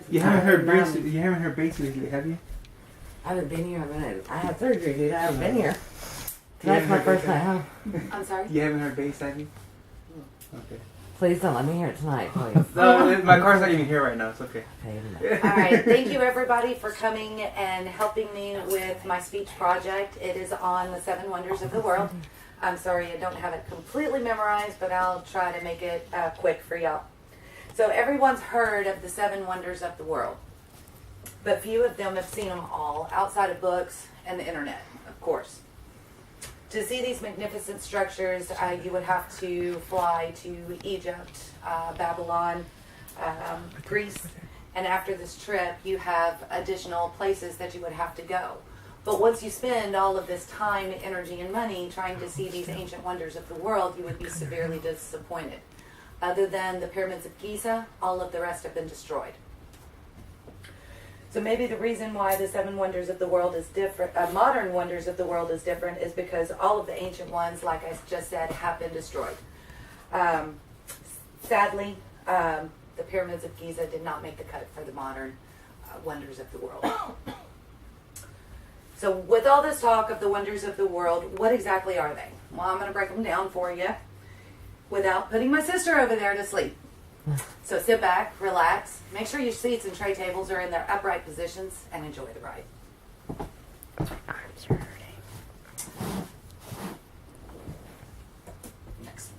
You haven't heard bass lately, have you? I haven't been here. I had surgery, dude. I haven't been here. Tonight's my first night home. I'm sorry? You haven't heard bass, have you? Okay. Please don't let me hear it tonight, please. No, my car's not even here right now. It's okay. All right. Thank you, everybody, for coming and helping me with my speech project. It is on the 7 Wonders of the World. I'm sorry I don't have it completely memorized, but I'll try to make it quick for y'all. So everyone's heard of the 7 Wonders of the World, but few of them have seen them all outside of books and the internet, of course. To see these magnificent structures, you would have to fly to Egypt, Babylon, Greece, and after this trip, you have additional places that you would have to go. But once you spend all of this time, energy, and money trying to see these ancient wonders of the world, you would be severely disappointed. Other than the pyramids of Giza, all of the rest have been destroyed. So maybe the reason why the 7 wonders of the world is different, modern wonders of the world is different, is because all of the ancient ones, like I just said, have been destroyed. Sadly, the pyramids of Giza did not make the cut for the modern wonders of the world. So with all this talk of the wonders of the world, what exactly are they? Well, I'm going to break them down for you without putting my sister over there to sleep. So sit back, relax, make sure your seats and tray tables are in their upright positions, and enjoy the ride. Arms are hurting. Next.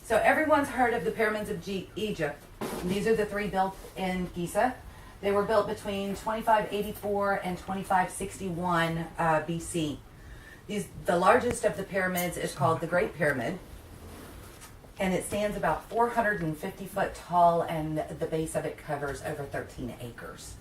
So everyone's heard of the pyramids of Egypt. These are the 3 built in Giza. They were built between 2584 and 2561 BC. The largest of the pyramids is called the Great Pyramid, and it stands about 450 foot tall, and the base of it covers over 13 acres.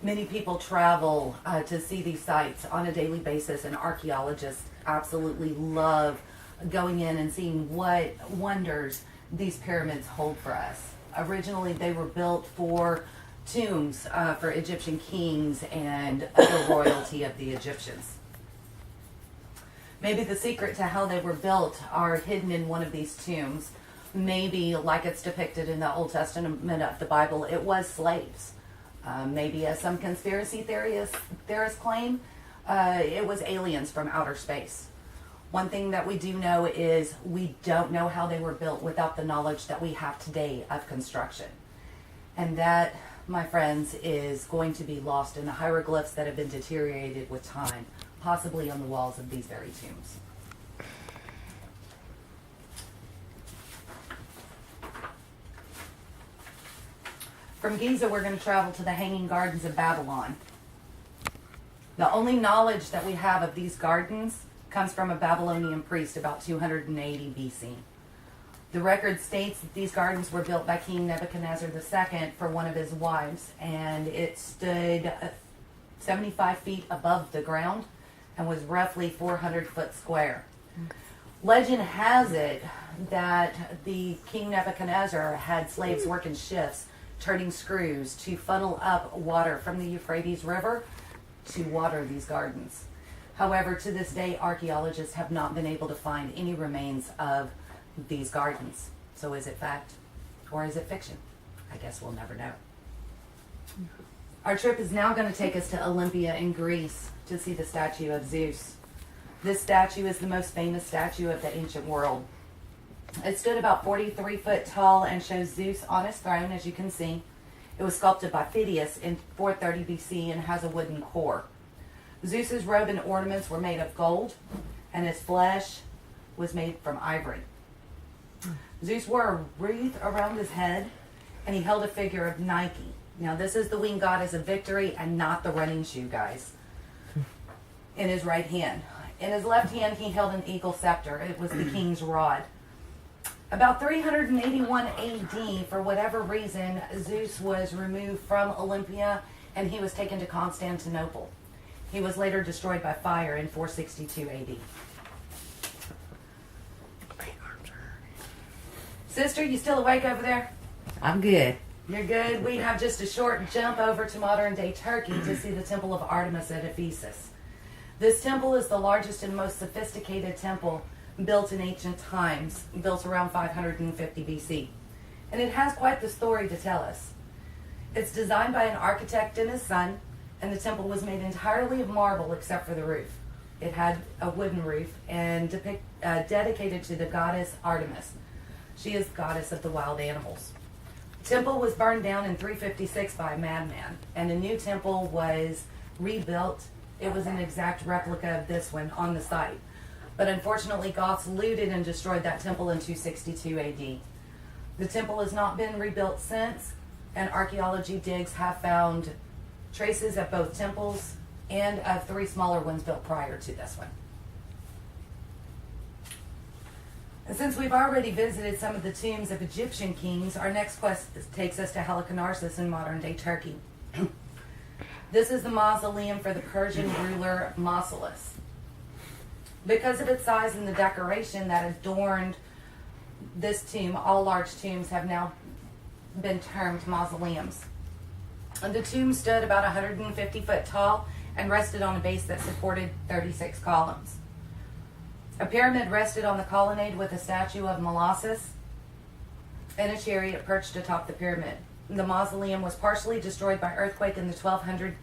Many people travel to see these sites on a daily basis, and archaeologists absolutely love going in and seeing what wonders these pyramids hold for us. Originally, they were built for tombs for Egyptian kings and other royalty of the Egyptians. Maybe the secret to how they were built are hidden in one of these tombs. Maybe, like it's depicted in the Old Testament of the Bible, it was slaves. Maybe, as some conspiracy theorists claim, it was aliens from outer space. One thing that we do know is we don't know how they were built without the knowledge that we have today of construction. And that, my friends, is going to be lost in the hieroglyphs that have been deteriorated with time, possibly on the walls of these very tombs. From Giza, we're going to travel to the Hanging Gardens of Babylon. The only knowledge that we have of these gardens comes from a Babylonian priest about 280 BC. The record states that these gardens were built by King Nebuchadnezzar II for one of his wives, and it stood 75 feet above the ground and was roughly 400 foot square. Legend has it that the King Nebuchadnezzar had slaves work in shifts, turning screws to funnel up water from the Euphrates River to water these gardens. However, to this day, archaeologists have not been able to find any remains of these gardens. So is it fact or is it fiction? I guess we'll never know. Our trip is now going to take us to Olympia in Greece to see the statue of Zeus. This statue is the most famous statue of the ancient world. It stood about 43 foot tall and shows Zeus on his throne, as you can see. It was sculpted by Phidias in 430 BC and has a wooden core. Zeus's robe and ornaments were made of gold, and his flesh was made from ivory. Zeus wore a wreath around his head, and he held a figure of Nike. Now, this is the winged goddess of victory and not the running shoe, guys. In his right hand. In his left hand, he held an eagle scepter. It was the king's rod. About 381 AD, for whatever reason, Zeus was removed from Olympia, and he was taken to Constantinople. He was later destroyed by fire in 462 AD. Sister, you still awake over there? I'm good. You're good? We have just a short jump over to modern-day Turkey to see the Temple of Artemis at Ephesus. This temple is the largest and most sophisticated temple built in ancient times, built around 550 BC. And it has quite the story to tell us. It's designed by an architect and his son, and the temple was made entirely of marble except for the roof. It had a wooden roof and dedicated to the goddess Artemis. She is goddess of the wild animals. The temple was burned down in 356 by a madman, and a new temple was rebuilt. It was an exact replica of this one on the site. But unfortunately, Goths looted and destroyed that temple in 262 AD. The temple has not been rebuilt since, and archaeology digs have found traces of both temples and of 3 smaller ones built prior to this one. And since we've already visited some of the tombs of Egyptian kings, our next quest takes us to Halicarnassus in modern-day Turkey. This is the mausoleum for the Persian ruler Mausolus. Because of its size and the decoration that adorned this tomb, all large tombs have now been termed mausoleums. And the tomb stood about 150 foot tall and rested on a base that supported 36 columns. A pyramid rested on the colonnade with a statue of Molossus and a chariot perched atop the pyramid. The mausoleum was partially destroyed by earthquake in the 1200s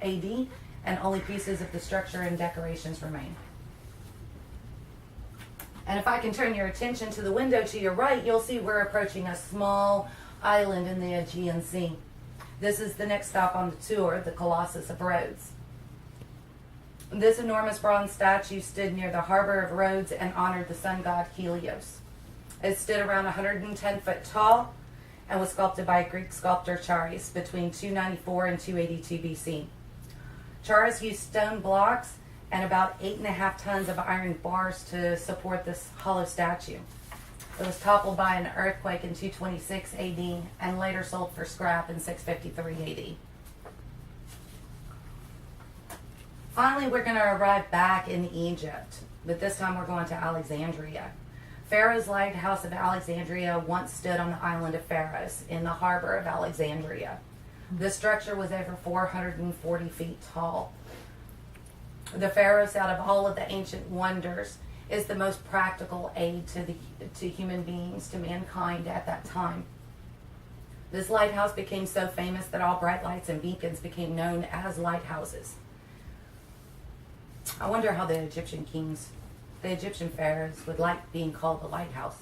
AD, and only pieces of the structure and decorations remain. And if I can turn your attention to the window to your right, you'll see we're approaching a small island in the Aegean Sea. This is the next stop on the tour, the Colossus of Rhodes. This enormous bronze statue stood near the harbor of Rhodes and honored the sun god Helios. It stood around 110 foot tall and was sculpted by Greek sculptor Charis between 294 and 282 BC. Charis used stone blocks and about 8.5 tons of iron bars to support this hollow statue. It was toppled by an earthquake in 226 AD and later sold for scrap in 653 AD. Finally, we're going to arrive back in Egypt, but this time we're going to Alexandria. Pharaoh's lighthouse of Alexandria once stood on the island of Pharos in the harbor of Alexandria. The structure was over 440 feet tall. The Pharos, out of all of the ancient wonders, is the most practical aid to human beings, to mankind at that time. This lighthouse became so famous that all bright lights and beacons became known as lighthouses. I wonder how the Egyptian kings, the Egyptian pharaohs, would like being called a lighthouse.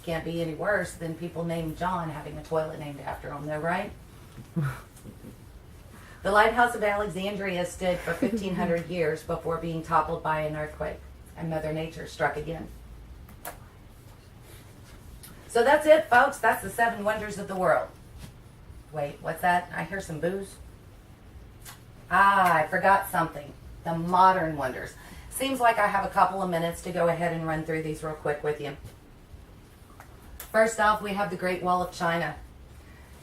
Can't be any worse than people named John having a toilet named after them, though, right? The lighthouse of Alexandria stood for 1,500 years before being toppled by an earthquake, and Mother Nature struck again. So that's it, folks. That's the 7 wonders of the world. Wait, what's that? I hear some boos. I forgot something. The modern wonders. Seems like I have a couple of minutes to go ahead and run through these real quick with you. First off, we have the Great Wall of China.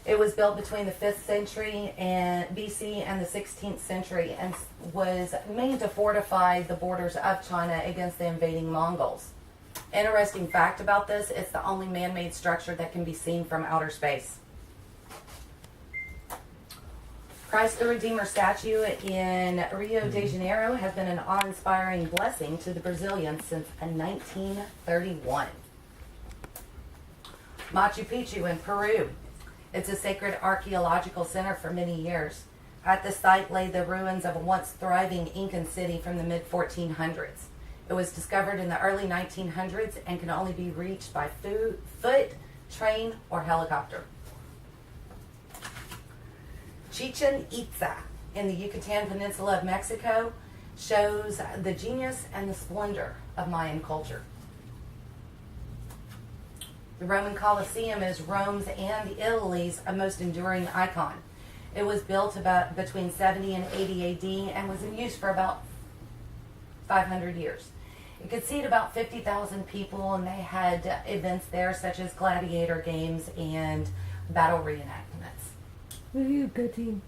It was built between the 5th century and BC and the 16th century and was made to fortify the borders of China against the invading Mongols. Interesting fact about this, it's the only man-made structure that can be seen from outer space. Christ the Redeemer statue in Rio de Janeiro has been an awe-inspiring blessing to the Brazilians since 1931. Machu Picchu in Peru. It's a sacred archaeological center for many years. At the site lay the ruins of a once thriving Incan city from the mid-1400s. It was discovered in the early 1900s and can only be reached by foot, train, or helicopter. Chichen Itza in the Yucatan Peninsula of Mexico shows the genius and the splendor of Mayan culture. The Roman Colosseum is Rome's and Italy's most enduring icon. It was built about between 70 and 80 AD and was in use for about 500 years. It could seat about 50,000 people, and they had events there such as gladiator games and battle reenactments. Woohoo, good team.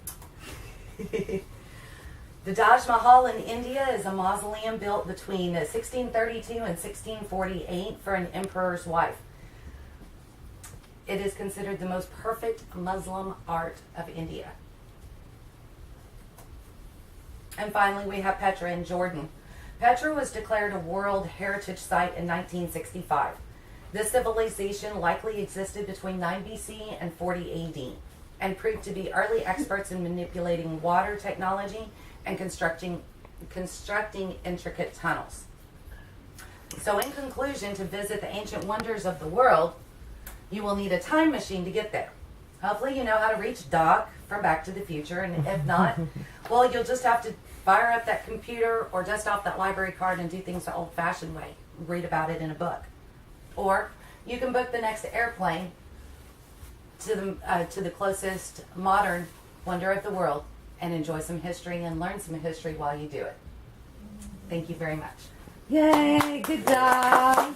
The Taj Mahal in India is a mausoleum built between 1632 and 1648 for an emperor's wife. It is considered the most perfect Muslim art of India. And finally, we have Petra in Jordan. Petra was declared a World Heritage Site in 1965. This civilization likely existed between 9 BC and 40 AD. and proved to be early experts in manipulating water technology and constructing intricate tunnels. So in conclusion, to visit the ancient wonders of the world, you will need a time machine to get there. Hopefully you know how to reach Doc from Back to the Future, and if not, well, you'll just have to fire up that computer or dust off that library card and do things the old-fashioned way. Read about it in a book. Or you can book the next airplane to the closest modern wonder of the world and enjoy some history and learn some history while you do it. Thank you very much. Yay, good job.